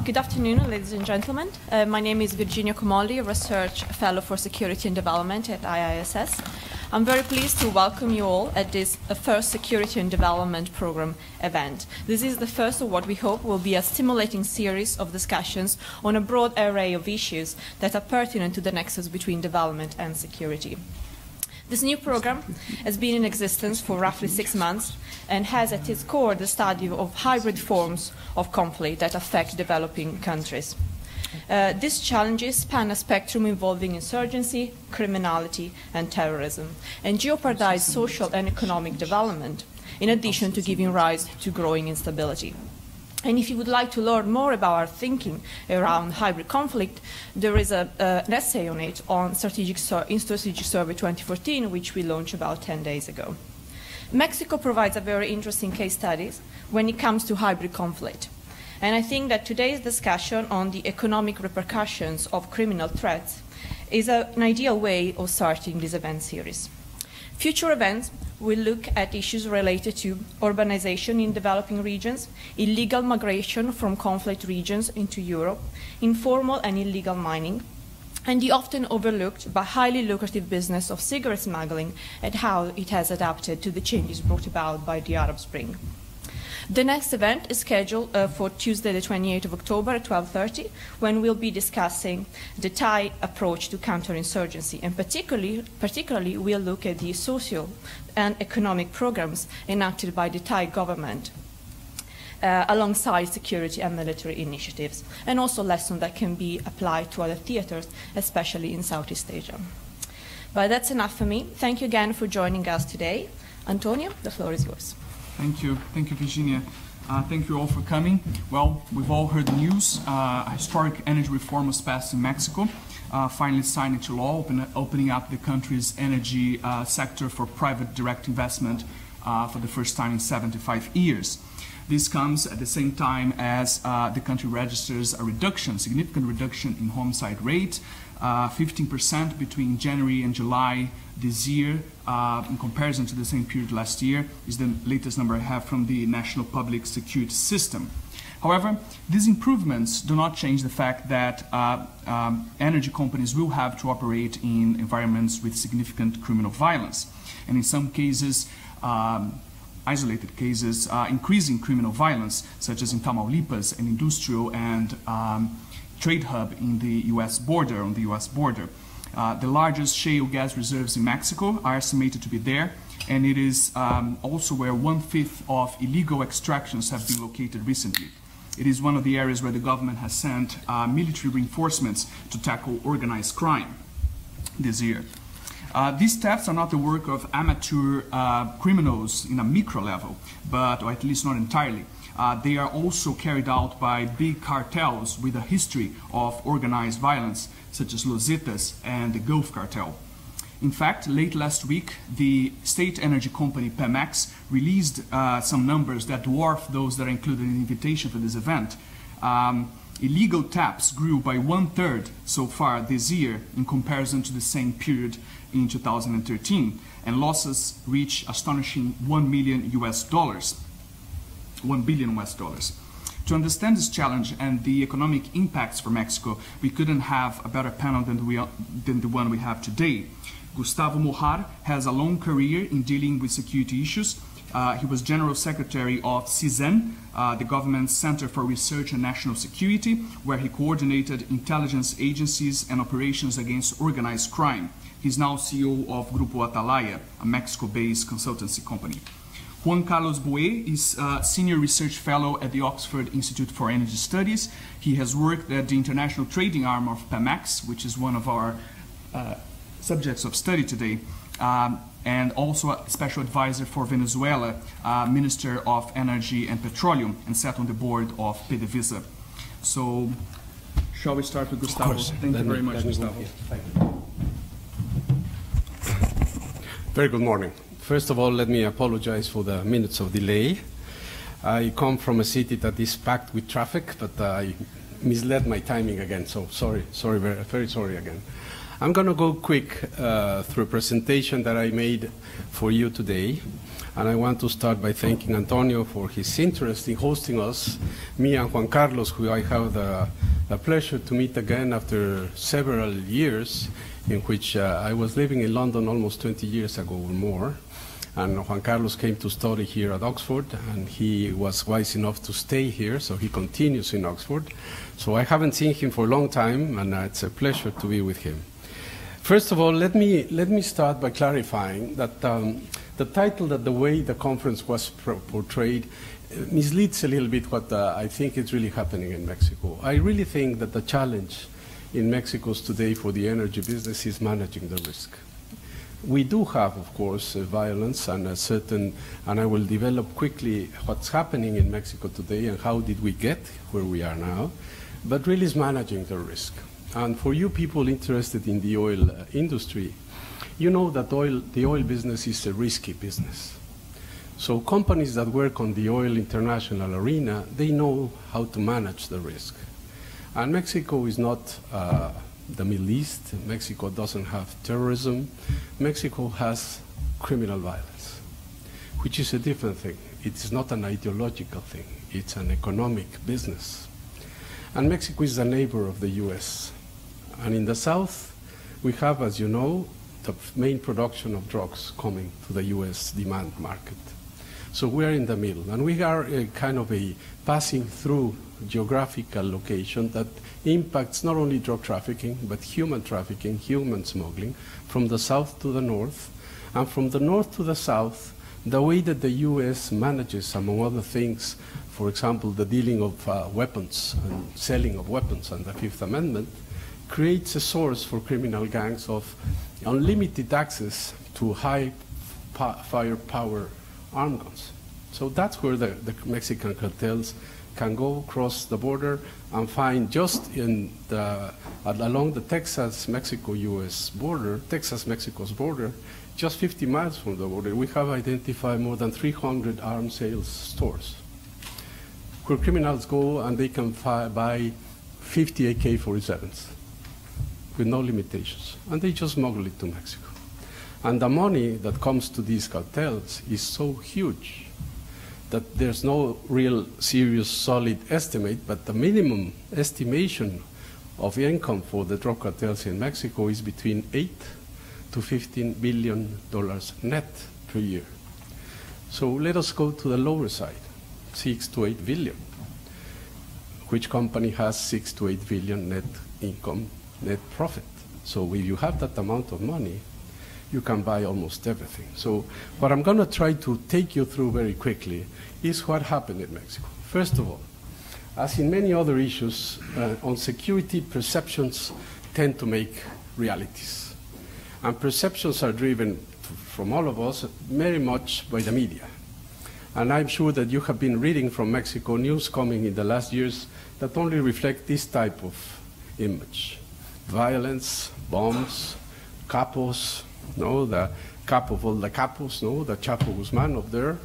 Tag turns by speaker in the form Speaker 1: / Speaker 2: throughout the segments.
Speaker 1: Good afternoon, ladies and gentlemen. My name is Virginia Comolli, Research Fellow for Security and Development at IISS. I'm very pleased to welcome you all at this first Security and Development Program event. This is the first of what we hope will be a stimulating series of discussions on a broad array of issues that are pertinent to the nexus between development and security. This new program has been in existence for roughly 6 months and has at its core the study of hybrid forms of conflict that affect developing countries. These challenges span a spectrum involving insurgency, criminality, and terrorism, and jeopardize social and economic development, in addition to giving rise to growing instability. And if you would like to learn more about our thinking around hybrid conflict, there is an essay on it in Strategic Survey 2014, which we launched about 10 days ago. Mexico provides a very interesting case study when it comes to hybrid conflict. And I think that today's discussion on the economic repercussions of criminal threats is an ideal way of starting this event series. Future events will look at issues related to urbanization in developing regions, illegal migration from conflict regions into Europe, informal and illegal mining, and the often overlooked but highly lucrative business of cigarette smuggling and how it has adapted to the changes brought about by the Arab Spring. The next event is scheduled for Tuesday, the 28th of October at 12:30, when we'll be discussing the Thai approach to counterinsurgency, and particularly we'll look at the social and economic programs enacted by the Thai government alongside security and military initiatives, and also lessons that can be applied to other theaters, especially in Southeast Asia. But that's enough for me. Thank you again for joining us today. Antonio, the floor is yours.
Speaker 2: Thank you, Virginia. Thank you all for coming. Well, we've all heard the news. A historic energy reform was passed in Mexico, finally signed into law, opening up the country's energy sector for private direct investment for the first time in 75 years. This comes at the same time as the country registers a reduction, significant reduction in homicide rate, 15% between January and July this year, in comparison to the same period last year, is the latest number I have from the National Public Security System. However, these improvements do not change the fact that energy companies will have to operate in environments with significant criminal violence, and in some cases, isolated cases, increasing criminal violence, such as in Tamaulipas, an industrial and trade hub in the U.S. border, on the U.S. border. The largest shale gas reserves in Mexico are estimated to be there, and it is also where 1/5 of illegal extractions have been located recently. It is one of the areas where the government has sent military reinforcements to tackle organized crime this year. These thefts are not the work of amateur criminals in a micro level, or at least not entirely. They are also carried out by big cartels with a history of organized violence, such as Los Zetas and the Gulf Cartel. In fact, late last week, the state energy company PEMEX released some numbers that dwarf those that are included in the invitation for this event. Illegal taps grew by 1/3 so far this year in comparison to the same period in 2013, and losses reach astonishing $1 billion US. To understand this challenge and the economic impacts for Mexico, we couldn't have a better panel than the one we have today. Gustavo Mojar has a long career in dealing with security issues. He was General Secretary of CISEN, the government's Center for Research and National Security, where he coordinated intelligence agencies and operations against organized crime. He's now CEO of Grupo Atalaya, a Mexico-based consultancy company. Juan Carlos Boé is a Senior Research Fellow at the Oxford Institute for Energy Studies. He has worked at the international trading arm of PEMEX, which is one of our subjects of study today, and also a special advisor for Venezuela, Minister of Energy and Petroleum, and sat on the board of PDVSA. So, shall we start with Gustavo? Thank you very much, Gustavo.
Speaker 3: Thank you. Very good morning. First of all, let me apologize for the minutes of delay. I come from a city that is packed with traffic, but I misled my timing again, so sorry, very sorry again. I'm going to go quick through a presentation that I made for you today. And I want to start by thanking Antonio for his interest in hosting us, me and Juan Carlos, who I have the pleasure to meet again after several years, in which I was living in London almost 20 years ago or more. And Juan Carlos came to study here at Oxford, and he was wise enough to stay here, so he continues in Oxford. So I haven't seen him for a long time, and it's a pleasure to be with him. First of all, let me start by clarifying that the title, that the way the conference was portrayed, misleads a little bit what I think is really happening in Mexico. I really think that the challenge in Mexico today for the energy business is managing the risk. We do have, of course, violence and and I will develop quickly what's happening in Mexico today and how did we get where we are now, but really is managing the risk. And for you people interested in the oil industry, you know that the oil business is a risky business. So companies that work on the oil international arena, they know how to manage the risk. And Mexico is not the Middle East. Mexico doesn't have terrorism. Mexico has criminal violence, which is a different thing. It is not an ideological thing. It's an economic business. And Mexico is a neighbor of the US. And in the south, we have, as you know, the main production of drugs coming to the US demand market. So we're in the middle, and we are kind of a passing through geographical location that impacts not only drug trafficking, but human trafficking, human smuggling, from the south to the north, and from the north to the south, the way that the US manages, among other things, for example, the dealing of weapons and selling of weapons under the Fifth Amendment, creates a source for criminal gangs of unlimited access to high firepower arm guns. So that's where the Mexican cartels can go across the border and find just in along the Texas-Mexico-US border, Texas-Mexico's border, just 50 miles from the border, we have identified more than 300 arms sales stores where criminals go and they can buy 50 AK-47s. With no limitations, and they just smuggle it to Mexico. And the money that comes to these cartels is so huge that there's no real serious solid estimate, but the minimum estimation of income for the drug cartels in Mexico is between $8 to $15 billion net per year. So let us go to the lower side, 6 to 8 billion. Which company has 6 to 8 billion net income, net profit? So if you have that amount of money, you can buy almost everything. So what I'm going to try to take you through very quickly is what happened in Mexico. First of all, as in many other issues, on security, perceptions tend to make realities. And perceptions are driven from all of us very much by the media. And I'm sure that you have been reading from Mexico news coming in the last years that only reflect this type of image. Violence, bombs, capos, no, the cap of all the capos, no, the Chapo Guzman up there.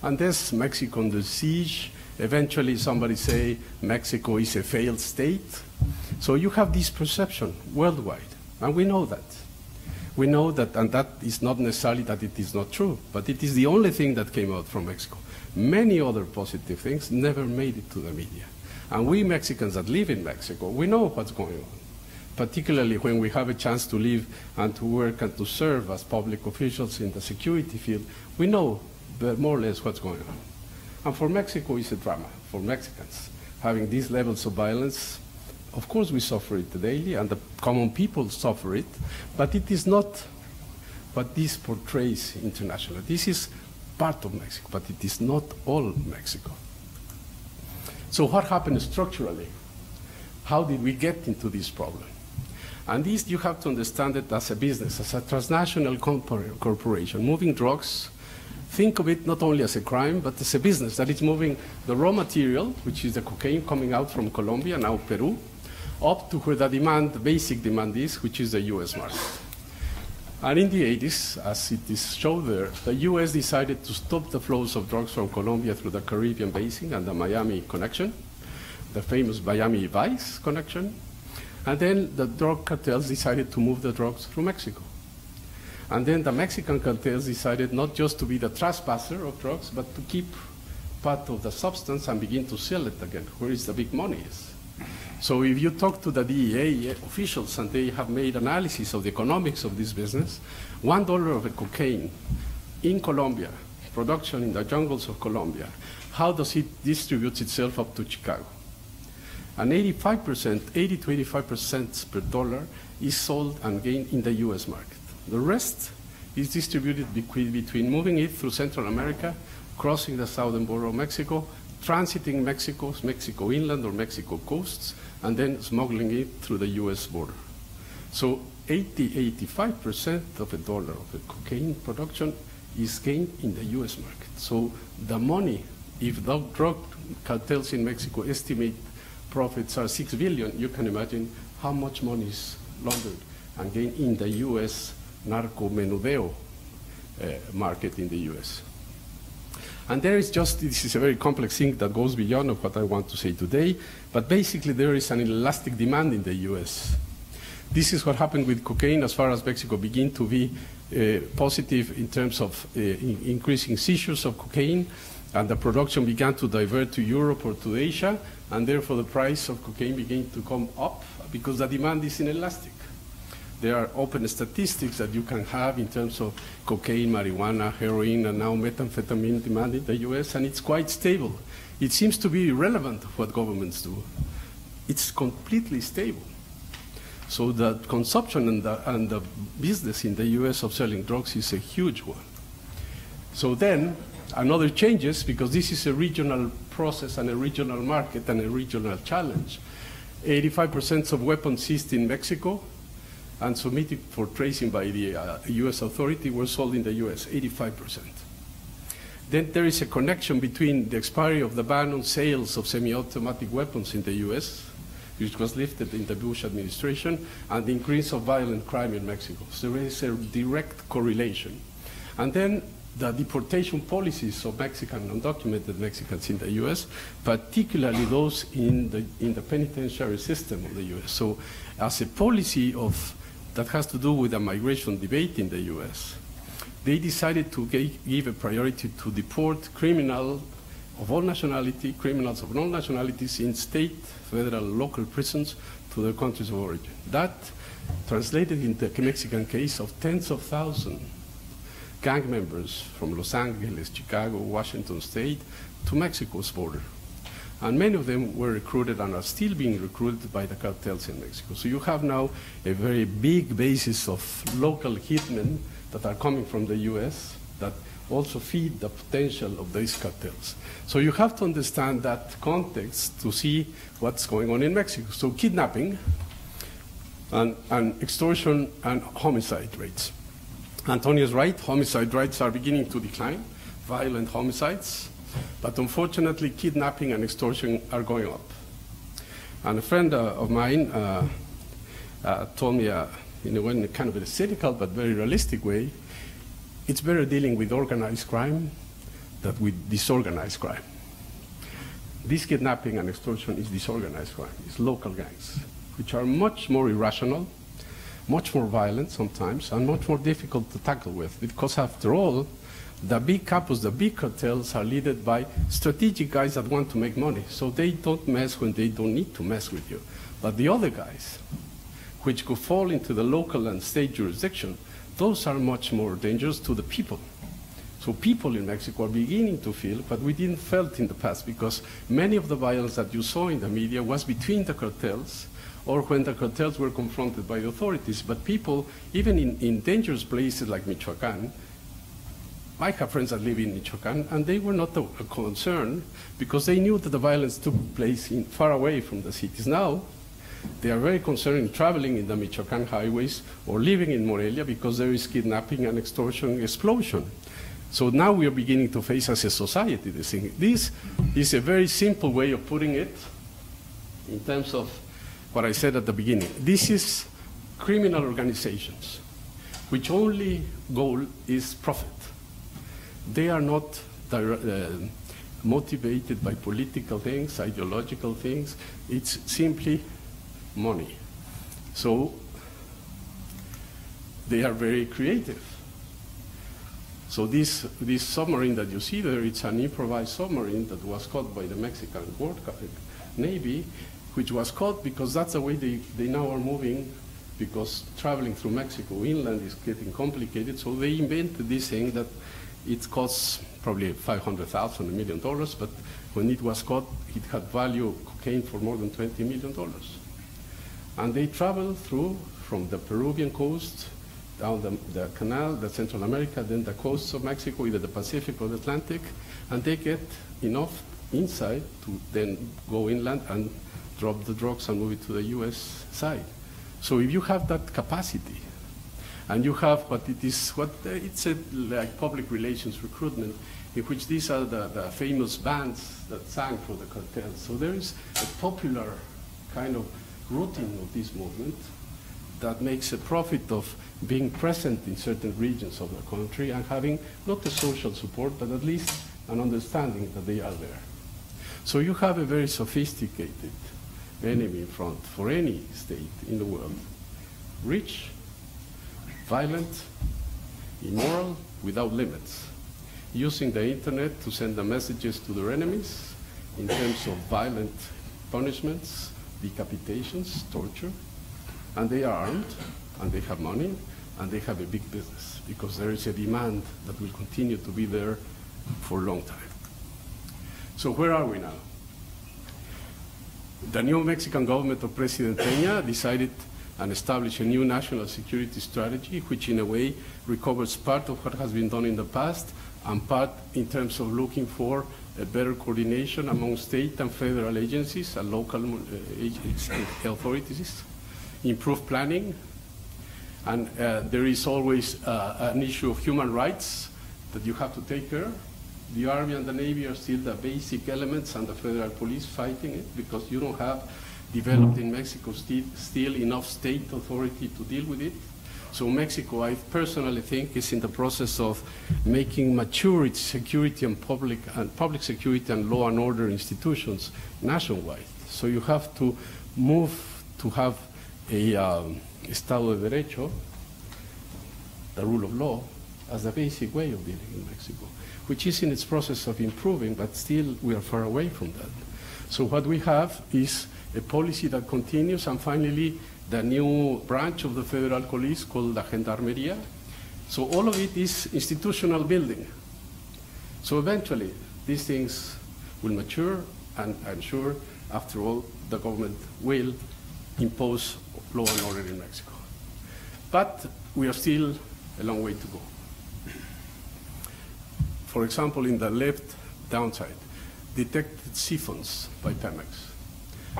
Speaker 3: And this Mexico under siege. Eventually somebody say Mexico is a failed state. So you have this perception worldwide, and we know that. We know that, and that is not necessarily that it is not true, but it is the only thing that came out from Mexico. Many other positive things never made it to the media. And we Mexicans that live in Mexico, we know what's going on. Particularly when we have a chance to live and to work and to serve as public officials in the security field, we know more or less what's going on. And for Mexico, it's a drama. For Mexicans, having these levels of violence, of course we suffer it daily, and the common people suffer it, but it is not what this portrays internationally. This is part of Mexico, but it is not all Mexico. So what happened structurally? How did we get into this problem? And this, you have to understand it as a business, as a transnational corporation, moving drugs. Think of it not only as a crime, but as a business that is moving the raw material, which is the cocaine coming out from Colombia, now Peru, up to where the demand, the basic demand is, which is the US market. And in the 80s, as it is shown there, the US decided to stop the flows of drugs from Colombia through the Caribbean basin and the Miami connection, the famous Miami Vice connection. And then the drug cartels decided to move the drugs through Mexico. And then the Mexican cartels decided not just to be the trespasser of drugs, but to keep part of the substance and begin to sell it again, where is the big money is. So if you talk to the DEA officials and they have made analysis of the economics of this business, $1 of cocaine in Colombia, production in the jungles of Colombia, how does it distribute itself up to Chicago? And 85%, 80 to 85% per dollar is sold and gained in the US market. The rest is distributed between moving it through Central America, crossing the southern border of Mexico, transiting Mexico inland or Mexico coasts, and then smuggling it through the US border. So 85% of a dollar of the cocaine production is gained in the US market. So the money, if the drug cartels in Mexico estimate profits are 6 billion, you can imagine how much money is laundered and gained in the US narco menudeo market in the US. And there is just, this is a very complex thing that goes beyond of what I want to say today, but basically there is an elastic demand in the US. This is what happened with cocaine as far as Mexico began to be positive in terms of increasing seizures of cocaine, and the production began to divert to Europe or to Asia, and therefore the price of cocaine began to come up because the demand is inelastic. There are open statistics that you can have in terms of cocaine, marijuana, heroin, and now methamphetamine demand in the US, and it's quite stable. It seems to be irrelevant of what governments do. It's completely stable. So the consumption and the business in the US of selling drugs is a huge one. So then, another changes, because this is a regional process and a regional market and a regional challenge. 85% of weapons seized in Mexico and submitted for tracing by the US authority were sold in the US, 85%. Then there is a connection between the expiry of the ban on sales of semi-automatic weapons in the US, which was lifted in the Bush administration, and the increase of violent crime in Mexico. So there is a direct correlation. And then the deportation policies of Mexican, undocumented Mexicans in the US, particularly those in the penitentiary system of the US. So as a policy that has to do with the migration debate in the US, they decided to give a priority to deport criminals of all nationality, criminals of all nationalities in state, federal, local prisons to their countries of origin. That translated into a Mexican case of tens of thousands gang members from Los Angeles, Chicago, Washington State to Mexico's border. And many of them were recruited and are still being recruited by the cartels in Mexico. So you have now a very big basis of local hitmen that are coming from the US that also feed the potential of these cartels. So you have to understand that context to see what's going on in Mexico. So kidnapping and extortion and homicide rates. Antonio is right, homicide rates are beginning to decline, violent homicides, but unfortunately kidnapping and extortion are going up. And a friend of mine told me in a kind of a cynical but very realistic way, it's better dealing with organized crime than with disorganized crime. This kidnapping and extortion is disorganized crime, it's local gangs, which are much more irrational, much more violent sometimes, and much more difficult to tackle with, because after all, the big capos, the big cartels are led by strategic guys that want to make money, so they don't mess when they don't need to mess with you. But the other guys, which could fall into the local and state jurisdiction, those are much more dangerous to the people. So people in Mexico are beginning to feel what we didn't felt in the past, because many of the violence that you saw in the media was between the cartels or when the cartels were confronted by the authorities. But people, even in dangerous places like Michoacán, I have friends that live in Michoacán, and they were not a concern because they knew that the violence took place far away from the cities. Now, they are very concerned in traveling in the Michoacán highways or living in Morelia because there is kidnapping and extortion explosion. So now we are beginning to face as a society this thing. This is a very simple way of putting it in terms of what I said at the beginning. This is criminal organizations which only goal is profit. They are not motivated by political things, ideological things. It's simply money. So they are very creative. So this submarine that you see there, it's an improvised submarine that was caught by the Mexican Navy, which was caught because that's the way they now are moving, because traveling through Mexico inland is getting complicated. So they invented this thing that it costs probably $500,000, $1 million, but when it was caught, it had value cocaine for more than $20 million. And they travel through from the Peruvian coast down the canal, the Central America, then the coasts of Mexico, either the Pacific or the Atlantic, and they get enough inside to then go inland and drop the drugs and move it to the US side. So if you have that capacity, and you have it's like public relations recruitment, in which these are the famous bands that sang for the cartels. So there is a popular kind of routine of this movement that makes a profit of being present in certain regions of the country and having not the social support, but at least an understanding that they are there. So you have a very sophisticated enemy in front for any state in the world. Rich, violent, immoral, without limits, using the internet to send the messages to their enemies in terms of violent punishments, decapitations, torture, and they are armed, and they have money, and they have a big business, because there is a demand that will continue to be there for a long time. So where are we now? The new Mexican government of President Peña decided and established a new national security strategy, which in a way recovers part of what has been done in the past, and part in terms of looking for a better coordination among state and federal agencies and local authorities, improved planning, and there is always an issue of human rights that you have to take care of. The Army and the Navy are still the basic elements, and the federal police fighting it, because you don't have developed in Mexico still enough state authority to deal with it. So Mexico, I personally think, is in the process of making mature its security and public security and law and order institutions nationwide. So you have to move to have a Estado de Derecho, the rule of law, as the basic way of dealing in Mexico, which is in its process of improving, but still we are far away from that. So what we have is a policy that continues, and finally the new branch of the federal police called the Gendarmeria. So all of it is institutional building. So eventually these things will mature, and I'm sure after all the government will impose law and order in Mexico. But we are still a long way to go. For example, in the left downside, detected siphons by PEMEX.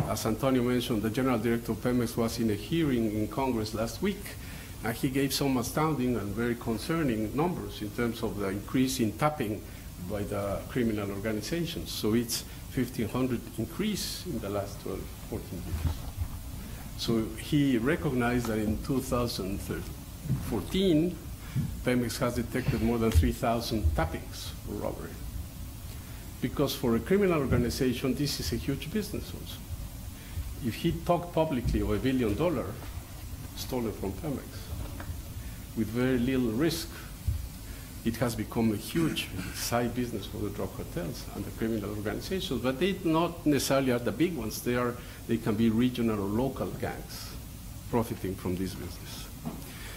Speaker 3: As Antonio mentioned, the General Director of PEMEX was in a hearing in Congress last week, and he gave some astounding and very concerning numbers in terms of the increase in tapping by the criminal organizations. So it's 1,500 increase in the last 12, 14 years. So he recognized that in 2014, PEMEX has detected more than 3,000 tappings for robbery. Because for a criminal organization, this is a huge business also. If he talked publicly of $1 billion stolen from PEMEX with very little risk, it has become a huge side business for the drug cartels and the criminal organizations, but they not necessarily are the big ones. They can be regional or local gangs profiting from this business.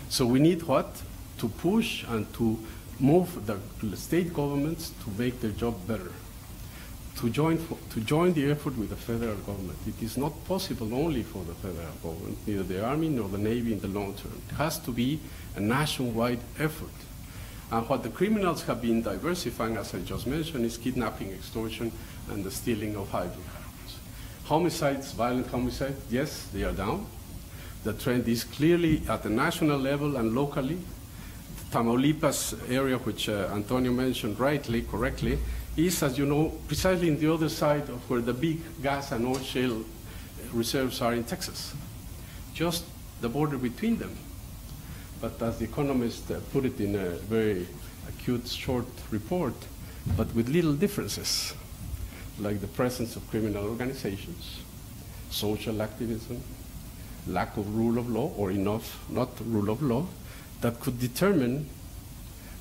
Speaker 3: So we need what? To push and to move the state governments to make their job better, to join the effort with the federal government. It is not possible only for the federal government, neither the Army nor the Navy in the long term. It has to be a nationwide effort. And what the criminals have been diversifying, as I just mentioned, is kidnapping, extortion, and the stealing of hydrocarbons. Homicides, violent homicides, yes, they are down. The trend is clearly at the national level and locally. Tamaulipas area, which Antonio mentioned rightly, correctly, is, as you know, precisely in the other side of where the big gas and oil shale reserves are in Texas. Just the border between them. But as The Economist put it in a very acute, short report, but with little differences, like the presence of criminal organizations, social activism, lack of rule of law or enough not rule of law that could determine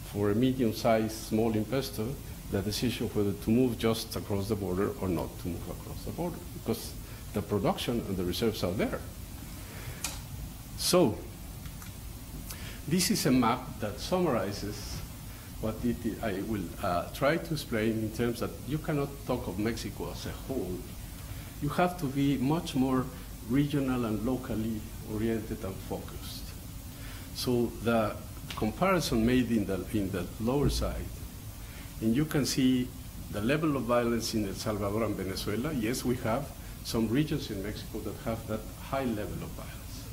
Speaker 3: for a medium-sized small investor the decision whether to move just across the border or not to move across the border, because the production and the reserves are there. So this is a map that summarizes what I will try to explain in terms that you cannot talk of Mexico as a whole. You have to be much more regional and locally oriented and focused. So the comparison made in the lower side, and you can see the level of violence in El Salvador and Venezuela. Yes, we have some regions in Mexico that have that high level of violence.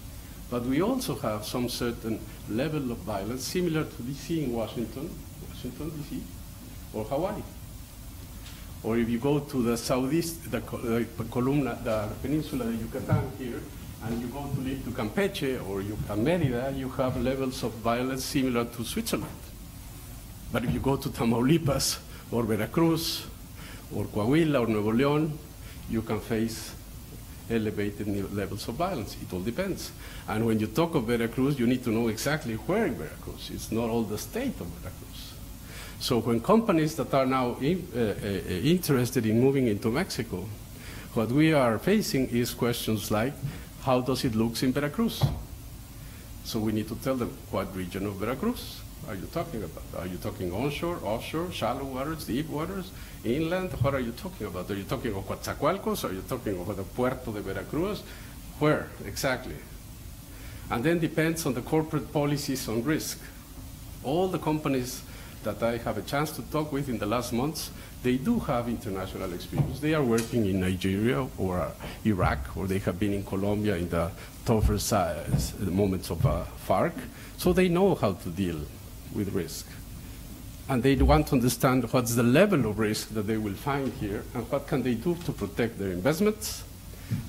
Speaker 3: But we also have some certain level of violence similar to DC in Washington DC, or Hawaii. Or if you go to the southeast, the peninsula of Yucatan here, and you go to live to Campeche or Mérida, you have levels of violence similar to Switzerland. But if you go to Tamaulipas or Veracruz or Coahuila or Nuevo León, you can face elevated levels of violence. It all depends. And when you talk of Veracruz, you need to know exactly where in Veracruz. It's not all the state of Veracruz. So when companies that are now interested in moving into Mexico, what we are facing is questions like, how does it look in Veracruz? So we need to tell them, what region of Veracruz are you talking about? Are you talking onshore, offshore, shallow waters, deep waters, inland? What are you talking about? Are you talking of Coatzacoalcos? Are you talking about the Puerto de Veracruz? Where exactly? And then depends on the corporate policies on risk. All the companies that I have a chance to talk with in the last months, they do have international experience. They are working in Nigeria or Iraq, or they have been in Colombia in the tougher moments of FARC. So they know how to deal with risk. And they want to understand what's the level of risk that they will find here, and what can they do to protect their investments,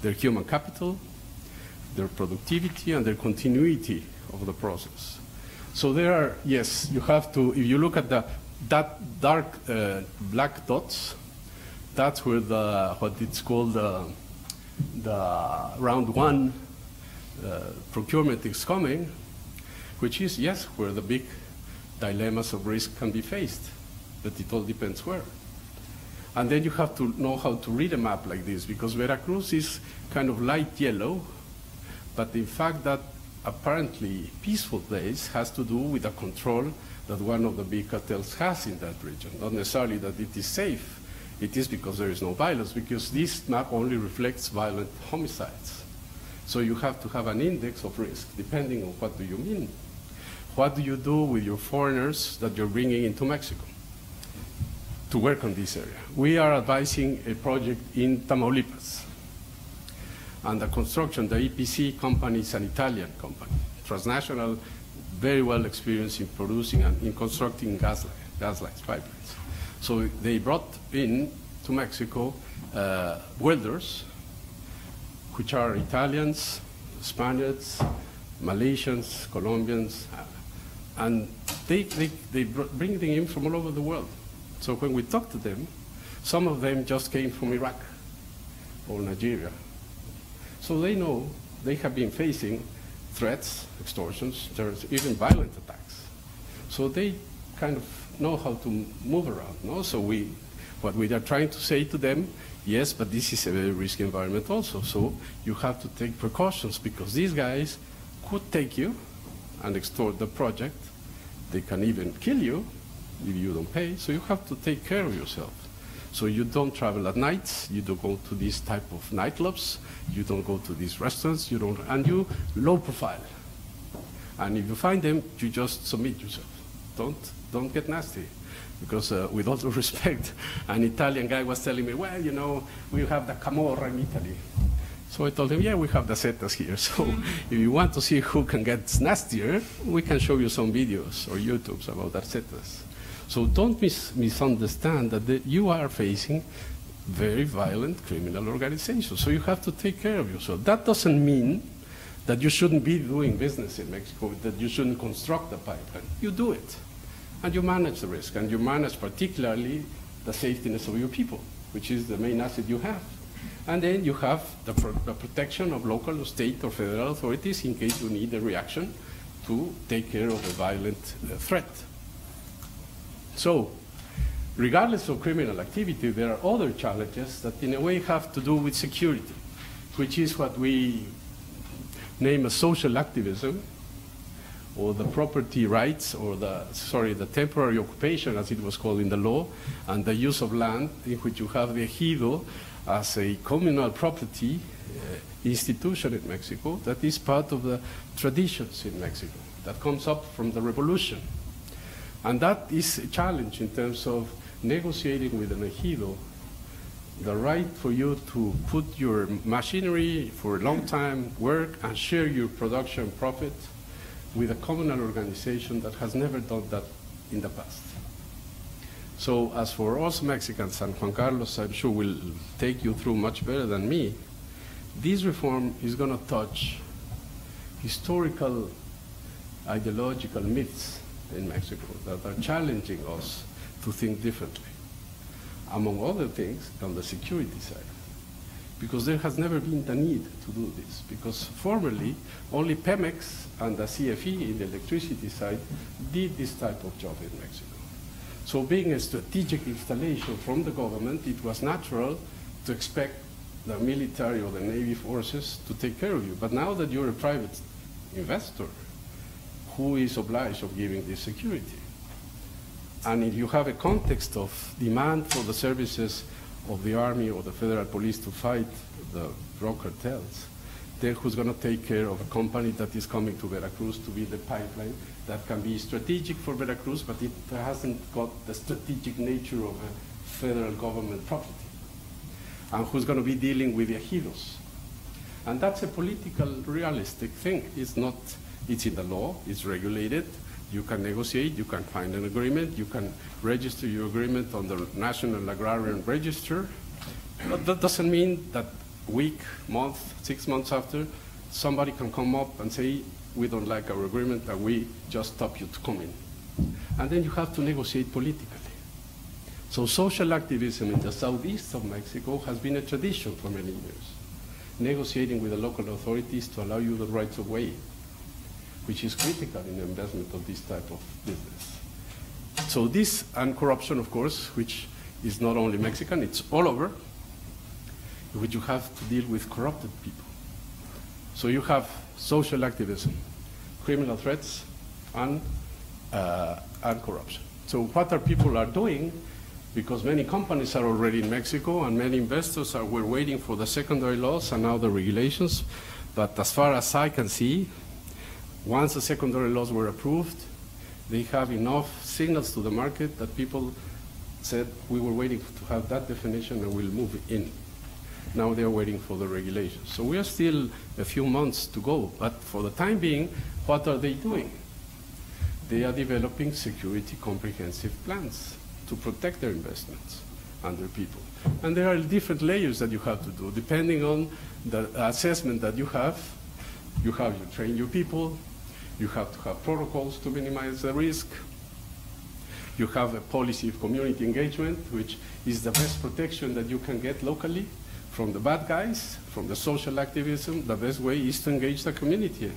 Speaker 3: their human capital, their productivity, and their continuity of the process. So there are, yes, you have to, if you look at that dark black dots, that's where what it's called the round one procurement is coming, which is, yes, where the big dilemmas of risk can be faced, but it all depends where. And then you have to know how to read a map like this, because Veracruz is kind of light yellow, but in fact that apparently peaceful place has to do with the control that one of the big cartels has in that region. Not necessarily that it is safe. It is because there is no violence, because this map only reflects violent homicides. So you have to have an index of risk, depending on what do you mean. What do you do with your foreigners that you're bringing into Mexico to work on this area? We are advising a project in Tamaulipas. And the construction, the EPC company is an Italian company, transnational, very well experienced in producing and in constructing gas lines, pipelines. So they brought in to Mexico welders, which are Italians, Spaniards, Malaysians, Colombians, and they bring them in from all over the world. So when we talk to them, some of them just came from Iraq or Nigeria. So they know they have been facing threats, extortions, even violent attacks. So they kind of know how to move around. No? So what we are trying to say to them, yes, but this is a very risky environment also. So you have to take precautions, because these guys could take you and extort the project. They can even kill you if you don't pay. So you have to take care of yourself. So you don't travel at night, you don't go to these type of nightclubs, you don't go to these restaurants, and you low profile. And if you find them, you just submit yourself. Don't get nasty. Because with all due respect, an Italian guy was telling me, well, you know, we have the Camorra in Italy. So I told him, yeah, we have the Zetas here. So if you want to see who can get nastier, we can show you some videos or YouTubes about the Zetas. So don't misunderstand that you are facing very violent criminal organizations. So you have to take care of yourself. That doesn't mean that you shouldn't be doing business in Mexico, that you shouldn't construct a pipeline. You do it. And you manage the risk. And you manage particularly the safetyness of your people, which is the main asset you have. And then you have the protection of local or state or federal authorities in case you need a reaction to take care of a violent threat. So, regardless of criminal activity, there are other challenges that in a way have to do with security, which is what we name as social activism, or the property rights, or the temporary occupation, as it was called in the law, and the use of land, in which you have the ejido as a communal property institution in Mexico that is part of the traditions in Mexico, that comes up from the revolution. And that is a challenge in terms of negotiating with an ejido the right for you to put your machinery for a long time, work, and share your production profit with a communal organization that has never done that in the past. So as for us Mexicans, and Juan Carlos I'm sure will take you through much better than me, this reform is going to touch historical ideological myths in Mexico that are challenging us to think differently. Among other things, on the security side, because there has never been the need to do this, because formerly only PEMEX and the CFE in the electricity side did this type of job in Mexico. So being a strategic installation from the government, it was natural to expect the military or the Navy forces to take care of you. But now that you're a private investor, who is obliged of giving this security? And if you have a context of demand for the services of the Army or the Federal Police to fight the drug cartels, then who's going to take care of a company that is coming to Veracruz to build a pipeline that can be strategic for Veracruz, but it hasn't got the strategic nature of a federal government property? And who's going to be dealing with the ejidos? And that's a political, realistic thing. It's not, it's in the law, it's regulated. You can negotiate, you can find an agreement, you can register your agreement on the National Agrarian Register. But that doesn't mean that week, month, 6 months after, somebody can come up and say, we don't like our agreement and we just stop you to come in. And then you have to negotiate politically. So social activism in the southeast of Mexico has been a tradition for many years, negotiating with the local authorities to allow you the rights of way, which is critical in the investment of this type of business. So this, and corruption, of course, which is not only Mexican, it's all over, in which you have to deal with corrupted people. So you have social activism, criminal threats, and corruption. So what are people are doing, because many companies are already in Mexico and many investors were waiting for the secondary laws and now the regulations, but as far as I can see, once the secondary laws were approved, they have enough signals to the market that people said, we were waiting to have that definition and we'll move in. Now they're waiting for the regulations. So we are still a few months to go, but for the time being, what are they doing? They are developing security comprehensive plans to protect their investments and their people. And there are different layers that you have to do, depending on the assessment that you have. You train your people, you have to have protocols to minimize the risk. You have a policy of community engagement, which is the best protection that you can get locally from the bad guys, from the social activism. The best way is to engage the community,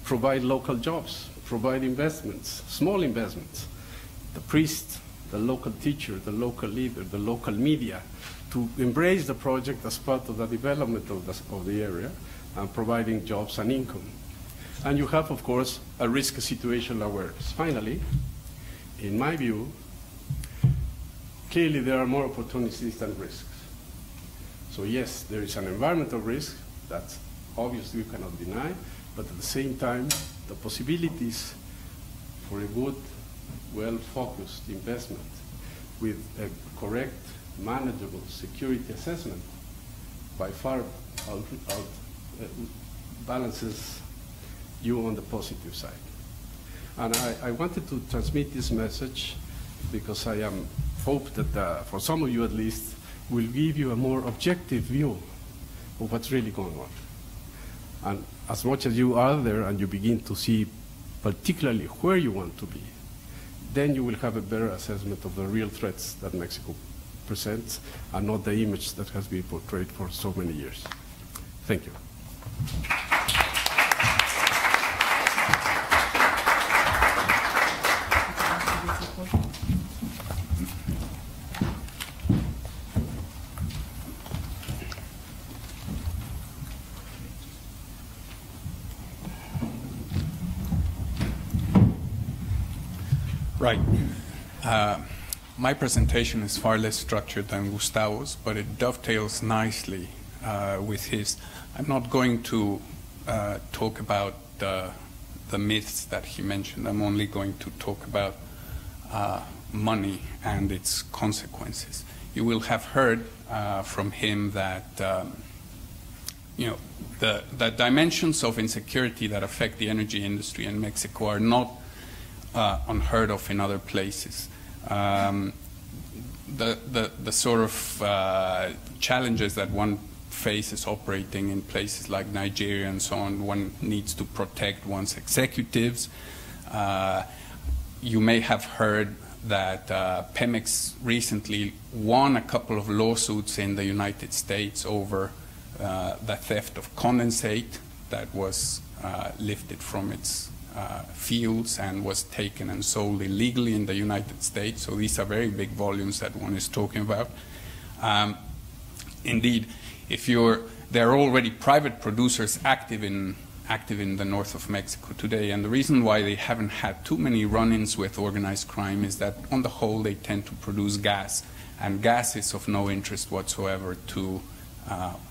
Speaker 3: provide local jobs, provide investments, small investments. The priest, the local teacher, the local leader, the local media, to embrace the project as part of the development of the area and providing jobs and income. And you have, of course, a risk situational awareness. Finally, in my view, clearly there are more opportunities than risks. So yes, there is an environmental risk that obviously you cannot deny, but at the same time, the possibilities for a good, well-focused investment with a correct, manageable security assessment by far balances you on the positive side. And I wanted to transmit this message because I hope that for some of you at least, will give you a more objective view of what's really going on. And as much as you are there and you begin to see particularly where you want to be, then you will have a better assessment of the real threats that Mexico presents and not the image that has been portrayed for so many years. Thank you.
Speaker 4: Right. My presentation is far less structured than Gustavo's, but it dovetails nicely with his. I'm not going to talk about the myths that he mentioned. I'm only going to talk about money and its consequences. You will have heard from him that the dimensions of insecurity that affect the energy industry in Mexico are not unheard of in other places. The sort of challenges that one faces operating in places like Nigeria and so on, one needs to protect one's executives. You may have heard that PEMEX recently won a couple of lawsuits in the United States over the theft of condensate that was lifted from its fields and was taken and sold illegally in the United States. So these are very big volumes that one is talking about. Indeed, there are already private producers active in the north of Mexico today, and the reason why they haven't had too many run-ins with organized crime is that on the whole they tend to produce gas, and gas is of no interest whatsoever to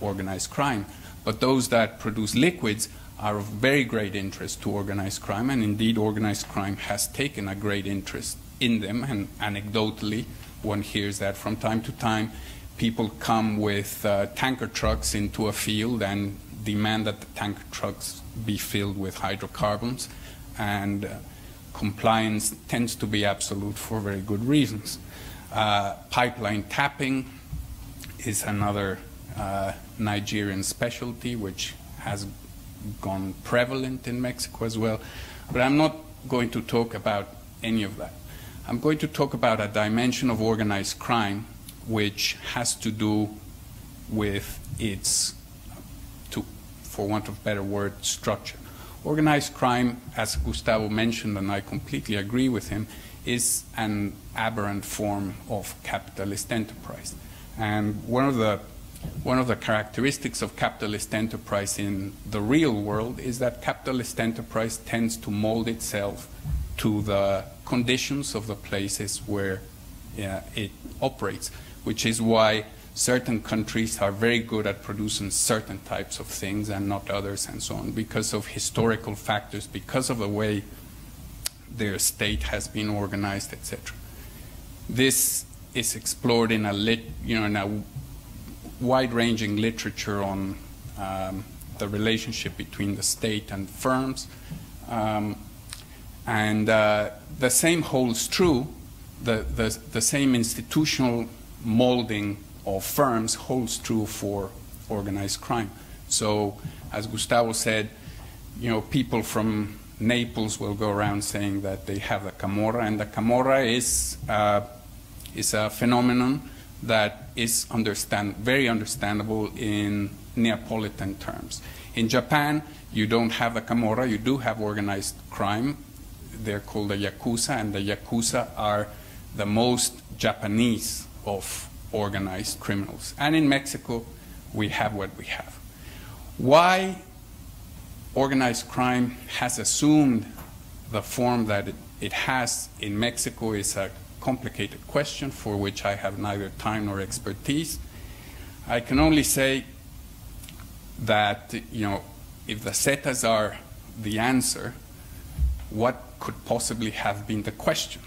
Speaker 4: organized crime. But those that produce liquids are of very great interest to organized crime, and indeed organized crime has taken a great interest in them, and anecdotally one hears that from time to time people come with tanker trucks into a field and demand that the tanker trucks be filled with hydrocarbons, and compliance tends to be absolute for very good reasons. Pipeline tapping is another Nigerian specialty which has gone prevalent in Mexico as well. But I'm not going to talk about any of that. I'm going to talk about a dimension of organized crime which has to do with its, for want of a better word, structure. Organized crime, as Gustavo mentioned, and I completely agree with him, is an aberrant form of capitalist enterprise. And one of the characteristics of capitalist enterprise in the real world is that capitalist enterprise tends to mold itself to the conditions of the places where it operates, which is why certain countries are very good at producing certain types of things and not others and so on, because of historical factors, because of the way their state has been organized, etc. This is explored in a wide-ranging literature on the relationship between the state and firms. And the same holds true, the same institutional molding of firms holds true for organized crime. So, as Gustavo said, people from Naples will go around saying that they have the Camorra, and the Camorra is a phenomenon that is very understandable in Neapolitan terms. In Japan, you don't have the Camorra, you do have organized crime. They're called the Yakuza, and the Yakuza are the most Japanese of organized criminals. And in Mexico, we have what we have. Why organized crime has assumed the form that it has in Mexico is a complicated question for which I have neither time nor expertise. I can only say that, if the Zetas are the answer, what could possibly have been the question?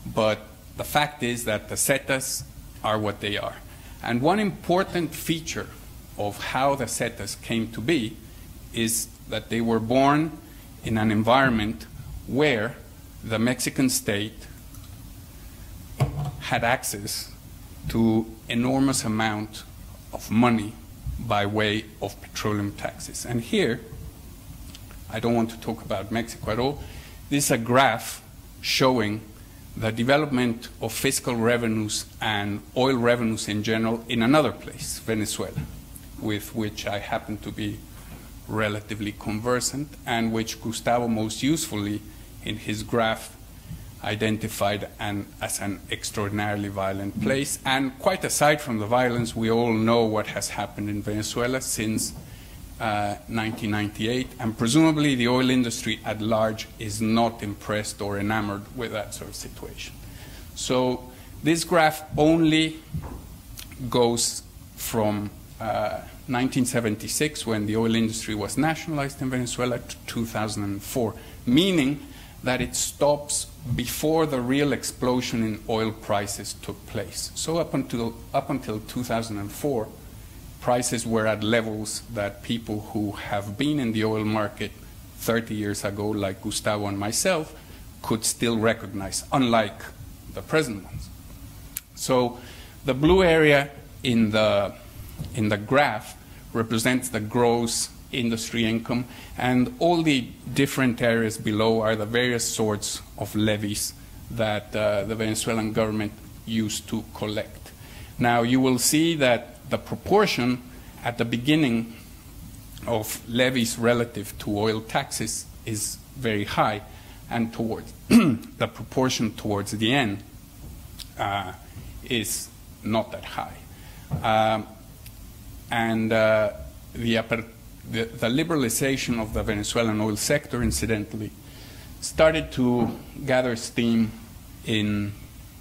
Speaker 4: But the fact is that the Zetas are what they are. And one important feature of how the Zetas came to be is that they were born in an environment where the Mexican state had access to enormous amount of money by way of petroleum taxes. And here, I don't want to talk about Mexico at all, this is a graph showing the development of fiscal revenues and oil revenues in general in another place, Venezuela, with which I happen to be relatively conversant, and which Gustavo most usefully in his graph identified as an extraordinarily violent place. And quite aside from the violence, we all know what has happened in Venezuela since 1998, and presumably the oil industry at large is not impressed or enamored with that sort of situation. So this graph only goes from 1976, when the oil industry was nationalized in Venezuela, to 2004, meaning that it stops before the real explosion in oil prices took place. So up until 2004, prices were at levels that people who have been in the oil market 30 years ago, like Gustavo and myself, could still recognize, unlike the present ones. So the blue area in the graph represents the gross industry income, and all the different areas below are the various sorts of levies that the Venezuelan government used to collect. Now, you will see that the proportion at the beginning of levies relative to oil taxes is very high, and towards the proportion towards the end is not that high. The liberalization of the Venezuelan oil sector, incidentally, started to gather steam in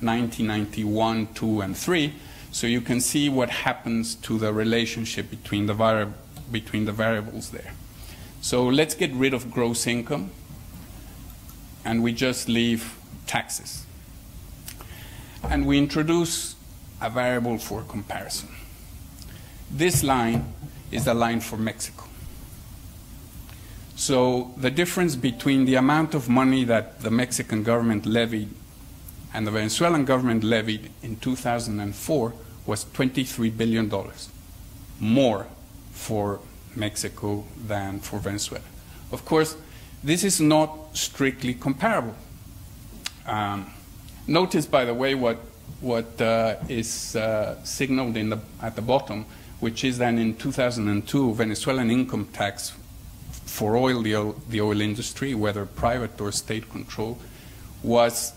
Speaker 4: 1991, 2, and 3. So you can see what happens to the relationship between the variables there. So let's get rid of gross income, and we just leave taxes. And we introduce a variable for comparison. This line is the line for Mexico. So the difference between the amount of money that the Mexican government levied and the Venezuelan government levied in 2004 was $23 billion, more for Mexico than for Venezuela. Of course, this is not strictly comparable. Notice, by the way, what is signaled at the bottom, which is that in 2002, Venezuelan income tax for the oil industry, whether private or state control, was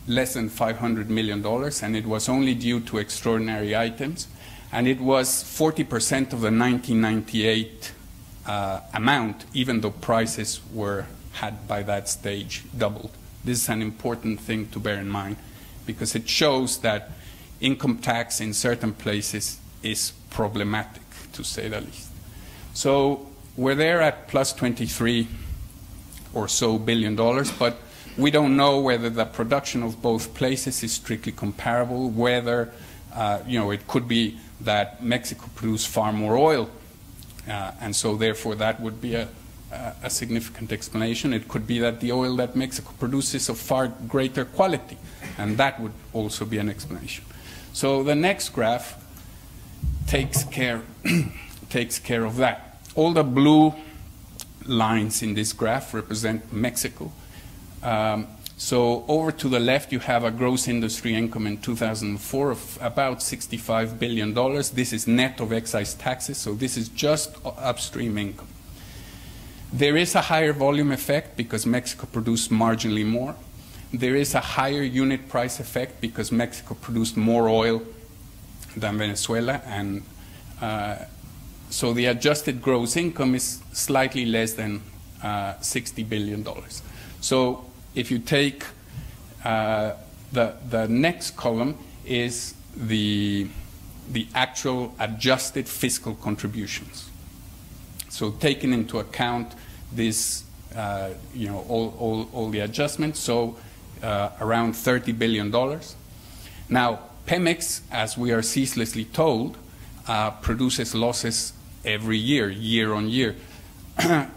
Speaker 4: less than $500 million, and it was only due to extraordinary items, and it was 40% of the 1998 amount, even though prices had by that stage doubled. This is an important thing to bear in mind, because it shows that income tax in certain places is problematic, to say the least. So we're there at plus 23 or so billion dollars, but we don't know whether the production of both places is strictly comparable, whether it could be that Mexico produced far more oil, and so therefore that would be a significant explanation. It could be that the oil that Mexico produces is of far greater quality, and that would also be an explanation. So the next graph takes care of that. All the blue lines in this graph represent Mexico. So over to the left, you have a gross industry income in 2004 of about $65 billion. This is net of excise taxes, so this is just upstream income. There is a higher volume effect because Mexico produced marginally more. There is a higher unit price effect because Mexico produced more oil than Venezuela, and so the adjusted gross income is slightly less than $60 billion. So if you take the next column is the actual adjusted fiscal contributions. So taking into account this, all the adjustments, so around $30 billion. Now, PEMEX, as we are ceaselessly told, produces losses every year, year on year.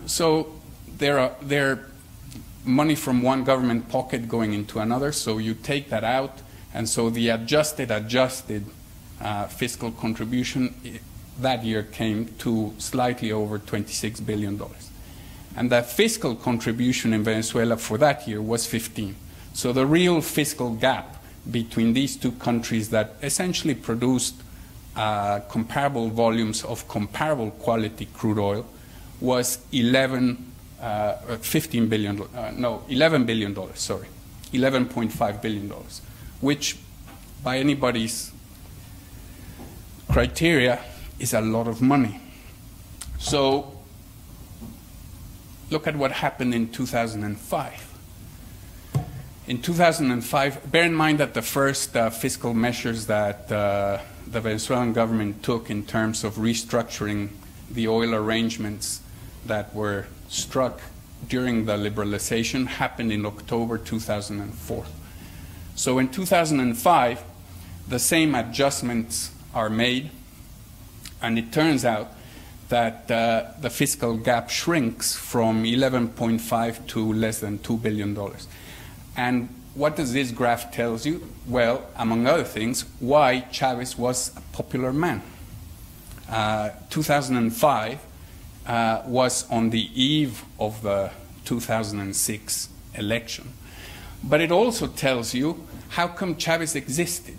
Speaker 4: So they're money from one government pocket going into another, so you take that out, and so the adjusted fiscal contribution that year came to slightly over $26 billion. And the fiscal contribution in Venezuela for that year was 15. So the real fiscal gap between these two countries that essentially produced comparable volumes of comparable quality crude oil was $11 billion, sorry, $11.5 billion, which by anybody's criteria is a lot of money. So look at what happened in 2005. In 2005, bear in mind that the first fiscal measures that the Venezuelan government took in terms of restructuring the oil arrangements that were struck during the liberalization happened in October 2004. So in 2005, the same adjustments are made, and it turns out that the fiscal gap shrinks from 11.5 to less than $2 billion. And what does this graph tell you? Well, among other things, why Chavez was a popular man. 2005 was on the eve of the 2006 election. But it also tells you how come Chavez existed.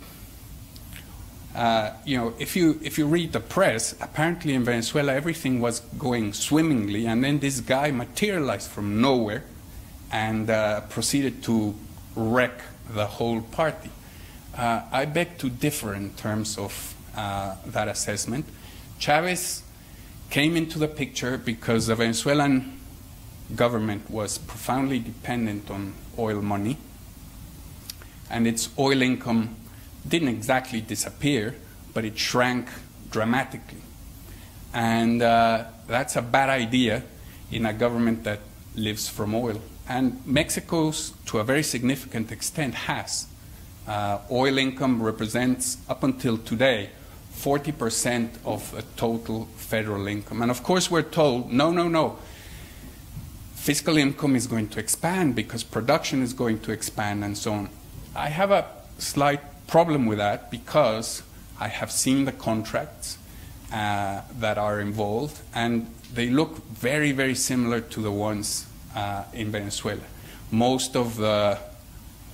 Speaker 4: If you read the press, apparently in Venezuela everything was going swimmingly, and then this guy materialized from nowhere and proceeded to wreck the whole party. I beg to differ in terms of that assessment. Chavez came into the picture because the Venezuelan government was profoundly dependent on oil money, and its oil income didn't exactly disappear, but it shrank dramatically. And that's a bad idea in a government that lives from oil. And Mexico's, to a very significant extent, has. Oil income represents, up until today, 40% of the total federal income. And of course we're told, no, fiscal income is going to expand because production is going to expand and so on. I have a slight problem with that because I have seen the contracts that are involved, and they look very, very similar to the ones in Venezuela. Most of the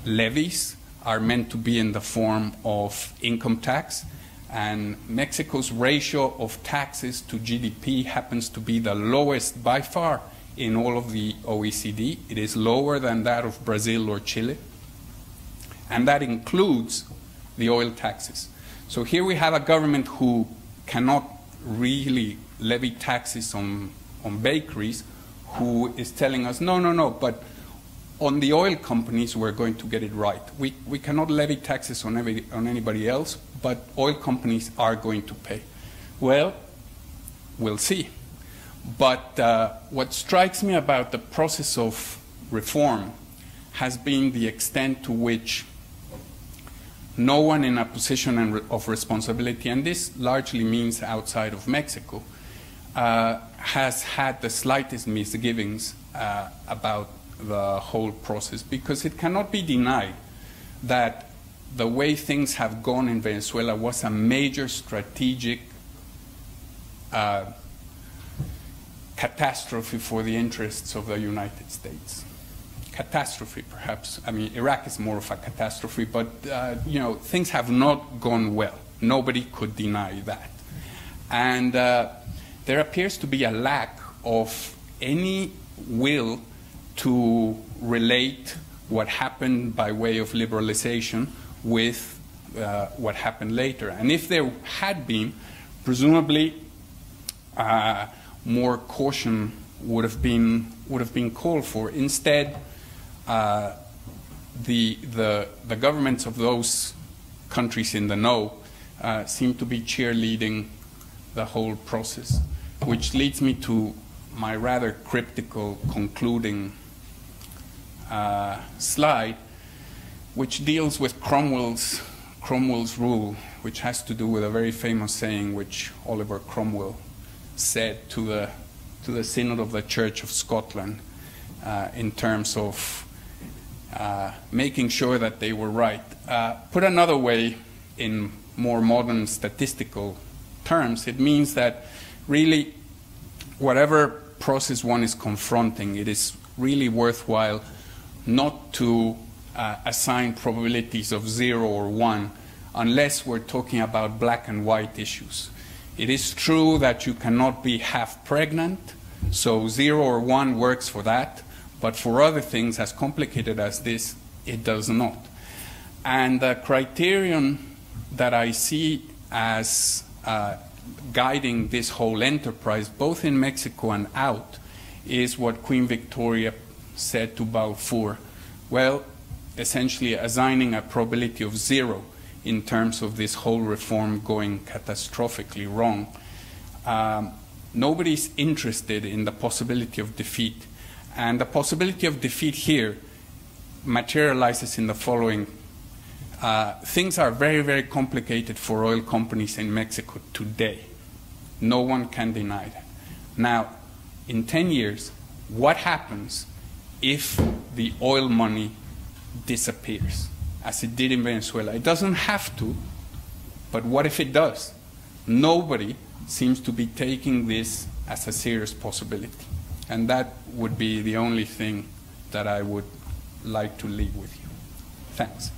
Speaker 4: levies are meant to be in the form of income tax, and Mexico's ratio of taxes to GDP happens to be the lowest by far in all of the OECD. It is lower than that of Brazil or Chile, and that includes the oil taxes. So here we have a government who cannot really levy taxes on bakeries, who is telling us, no, but on the oil companies we're going to get it right. We cannot levy taxes on anybody else, but oil companies are going to pay. Well, we'll see. But what strikes me about the process of reform has been the extent to which no one in a position of responsibility, and this largely means outside of Mexico, has had the slightest misgivings about the whole process, because it cannot be denied that the way things have gone in Venezuela was a major strategic catastrophe for the interests of the United States. Catastrophe, perhaps. I mean, Iraq is more of a catastrophe, but things have not gone well. Nobody could deny that. And there appears to be a lack of any will to relate what happened by way of liberalization with what happened later. And if there had been, presumably more caution would have been called for. Instead, the governments of those countries in the know seem to be cheerleading the whole process, which leads me to my rather cryptical concluding slide, which deals with Cromwell's rule, which has to do with a very famous saying which Oliver Cromwell said to the Synod of the Church of Scotland in terms of making sure that they were right. Put another way, in more modern statistical terms, it means that really whatever process one is confronting, it is really worthwhile not to assign probabilities of 0 or 1 unless we're talking about black and white issues. It is true that you cannot be half pregnant, so 0 or 1 works for that, but for other things as complicated as this, it does not. And the criterion that I see as guiding this whole enterprise, both in Mexico and out, is what Queen Victoria said to Balfour. Well, essentially assigning a probability of 0 in terms of this whole reform going catastrophically wrong. Nobody's interested in the possibility of defeat. And the possibility of defeat here materializes in the following. Things are very, very complicated for oil companies in Mexico today. No one can deny that. Now, in 10 years, what happens if the oil money disappears, as it did in Venezuela? It doesn't have to, but what if it does? Nobody seems to be taking this as a serious possibility. And that would be the only thing that I would like to leave with you. Thanks.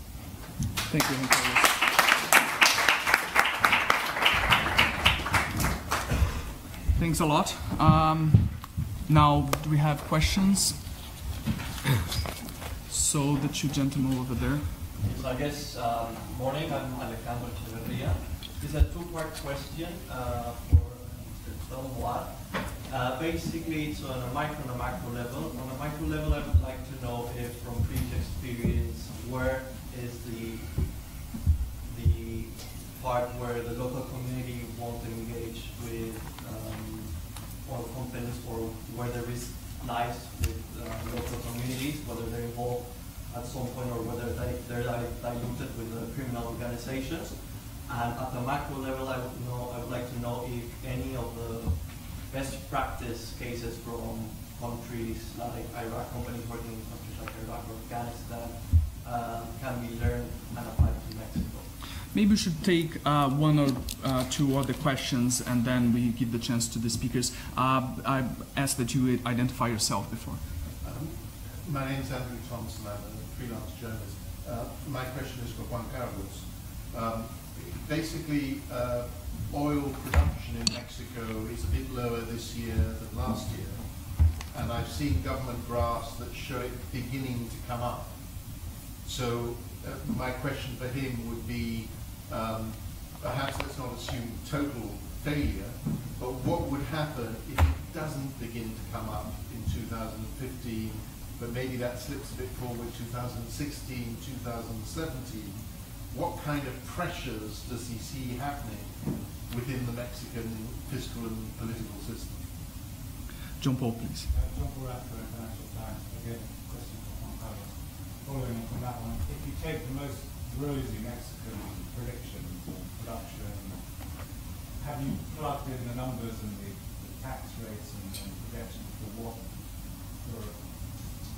Speaker 2: Thank you, Juan Carlos. Thanks a lot. Now, do we have questions? So the two gentlemen over there.
Speaker 5: Yes, I guess, morning, I'm Alejandro Echeverria. This is a two-part question for Mr. Salomar. Basically, it's on a micro and a macro level. On a micro level, I would like to know if from previous experience, where is the part where the local community won't engage with oil companies, or where the risk lies with local communities, whether they're involved at some point or whether they're diluted with the criminal organizations. And at the macro level, I would like to know if any of the best practice cases from countries like Iraq, companies working in countries like Iraq or Afghanistan, can be learned and applied to Mexico.
Speaker 2: Maybe we should take one or two other questions, and then we give the chance to the speakers. I ask that you identify yourself before.
Speaker 6: My name is Andrew Thompson. I'm a freelance journalist. My question is for Juan Carlos. Basically, oil production in Mexico is a bit lower this year than last year, and I've seen government graphs that show it beginning to come up. So my question for him would be, perhaps let's not assume total failure, but what would happen if it doesn't begin to come up in 2015, but maybe that slips a bit forward, 2016, 2017? What kind of pressures does he see happening within the Mexican fiscal and political system?
Speaker 2: John Paul, please.
Speaker 7: John Paul, Financial Times. Again, question for Juan Carlos. Following up on that one, if you take the most rosy Mexican predictions of production, have you plugged in the numbers and the tax rates and projections for what,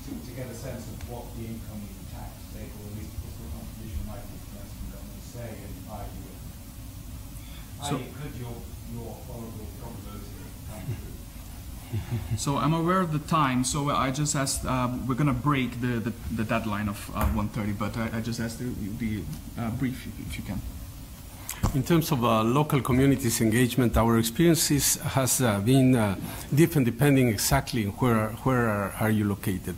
Speaker 7: to get a sense of what the income tax take, or at least fiscal contribution might be for Mexican government, say, in 5 years? So, could your horrible probability come true?
Speaker 2: So I'm aware of the time, so I just asked, we're going to break the deadline of 1:30, but I just asked you be brief if you can.
Speaker 3: In terms of local communities engagement, our experiences has been different depending exactly where are you located.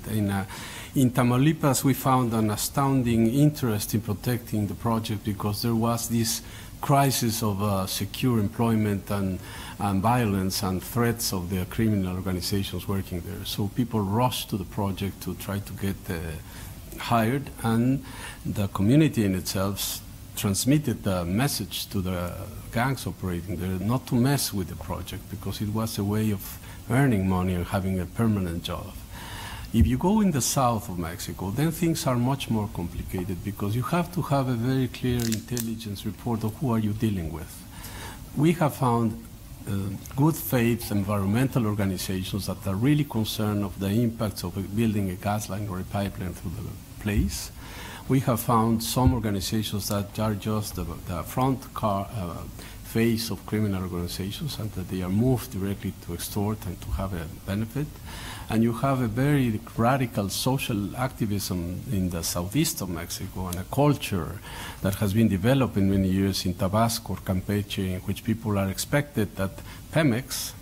Speaker 3: In Tamaulipas, we found an astounding interest in protecting the project because there was this crisis of secure employment and violence and threats of the criminal organizations working there. So people rushed to the project to try to get hired, and the community in itself transmitted the message to the gangs operating there not to mess with the project because it was a way of earning money and having a permanent job. If you go in the south of Mexico, then things are much more complicated because you have to have a very clear intelligence report of who are you dealing with. We have found good faith environmental organizations that are really concerned of the impacts of building a gas line or a pipeline through the place. We have found some organizations that are just the front face of criminal organizations and that they are moved directly to extort and to have a benefit. And you have a very radical social activism in the southeast of Mexico and a culture that has been developed in many years in Tabasco or Campeche, in which people are expected that PEMEX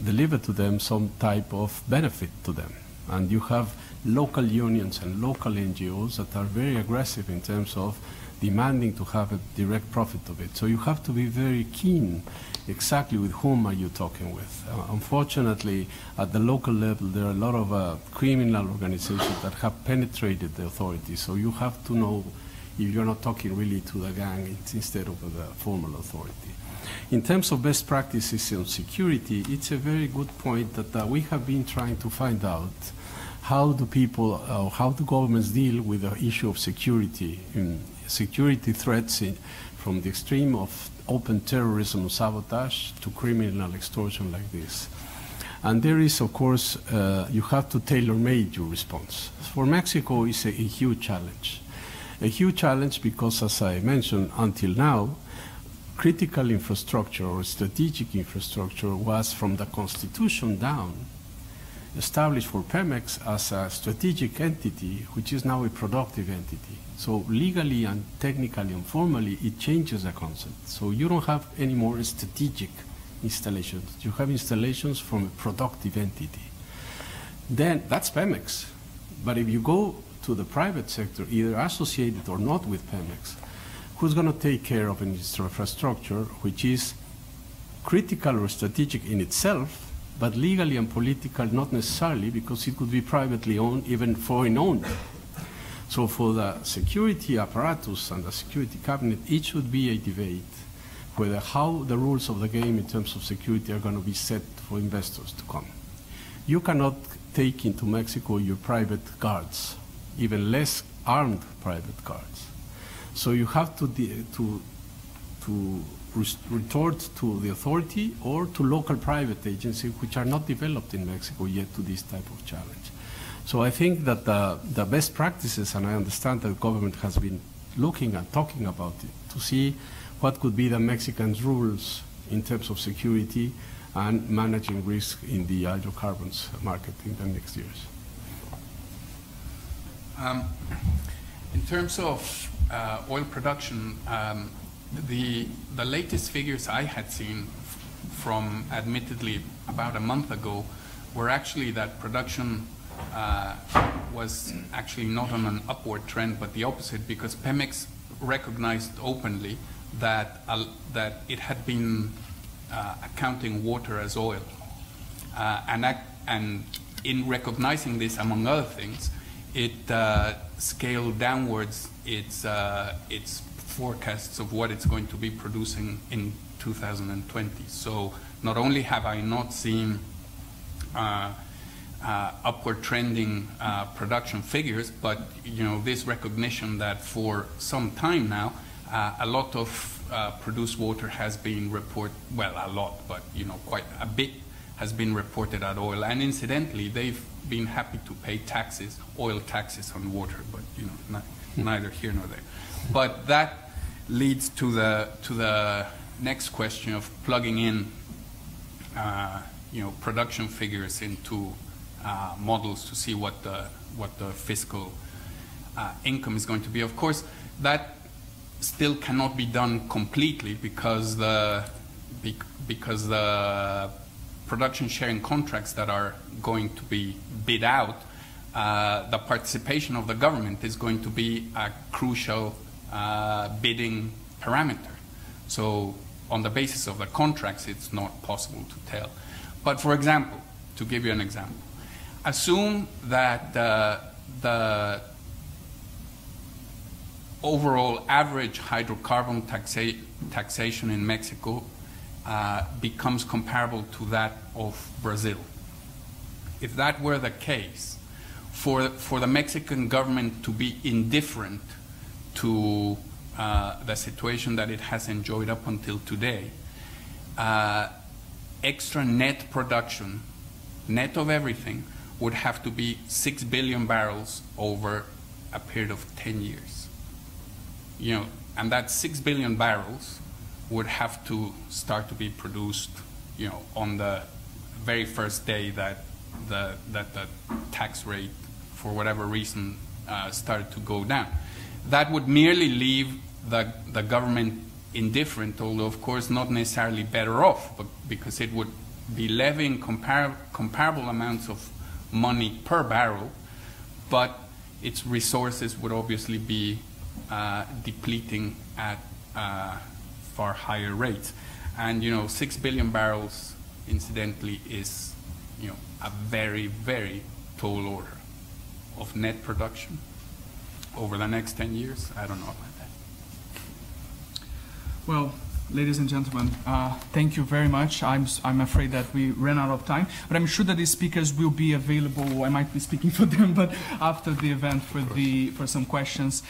Speaker 3: deliver to them some type of benefit to them. And you have local unions and local NGOs that are very aggressive in terms of demanding to have a direct profit of it. So you have to be very keen exactly with whom are you talking with. Unfortunately, at the local level, there are a lot of criminal organizations that have penetrated the authorities. So you have to know if you're not talking really to the gang instead of the formal authority. In terms of best practices on security, it's a very good point that we have been trying to find out how do people, how do governments deal with the issue of security, security threats from the extreme of open terrorism, sabotage, to criminal extortion like this. And there is, of course, you have to tailor-make your response. For Mexico, it's a huge challenge. A huge challenge because, as I mentioned, until now, critical infrastructure or strategic infrastructure was from the Constitution down established for PEMEX as a strategic entity, which is now a productive entity. So legally and technically and formally, it changes the concept. So you don't have any more strategic installations. You have installations from a productive entity. Then that's PEMEX. But if you go to the private sector, either associated or not with PEMEX, who's going to take care of an infrastructure which is critical or strategic in itself, but legally and political not necessarily, because it could be privately owned, even foreign owned. So for the security apparatus and the security cabinet, it should be a debate whether how the rules of the game in terms of security are going to be set for investors to come. You cannot take into Mexico your private guards, even less armed private guards. So you have to retort to the authority or to local private agencies, which are not developed in Mexico yet to this type of challenge. So I think that the best practices, and I understand that the government has been looking and talking about it, to see what could be the Mexican rules in terms of security and managing risk in the hydrocarbons market in the next years.
Speaker 4: In terms of oil production, the latest figures I had seen from admittedly about a month ago were actually that production was actually not on an upward trend, but the opposite, because PEMEX recognized openly that it had been accounting water as oil. And in recognizing this, among other things, it scaled downwards its forecasts of what it's going to be producing in 2020. So not only have I not seen upward trending production figures, but this recognition that for some time now a lot of produced water has been reported, well, a lot, but quite a bit has been reported at oil. And incidentally, they've been happy to pay taxes, oil taxes on water, but neither here nor there. But that leads to the next question of plugging in production figures into models to see what the fiscal income is going to be. Of course, that still cannot be done completely because the production sharing contracts that are going to be bid out, the participation of the government is going to be a crucial bidding parameter. So on the basis of the contracts, it's not possible to tell. But for example, to give you an example, assume that the overall average hydrocarbon taxation in Mexico becomes comparable to that of Brazil. If that were the case, for the Mexican government to be indifferent to the situation that it has enjoyed up until today, extra net production, net of everything, would have to be 6 billion barrels over a period of 10 years. And that 6 billion barrels would have to start to be produced, you know, on the very first day that the tax rate, for whatever reason, started to go down. That would merely leave the government indifferent, although of course not necessarily better off, but because it would be levying comparable amounts of money per barrel, but its resources would obviously be depleting at far higher rates. And, you know, 6 billion barrels, incidentally, is, you know, a very, very tall order of net production over the next 10 years. I don't know about that.
Speaker 2: Well, ladies and gentlemen, thank you very much. I'm afraid that we ran out of time, but I'm sure that the speakers will be available. I might be speaking for them, but after the event for some questions.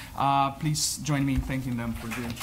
Speaker 2: Please join me in thanking them for doing.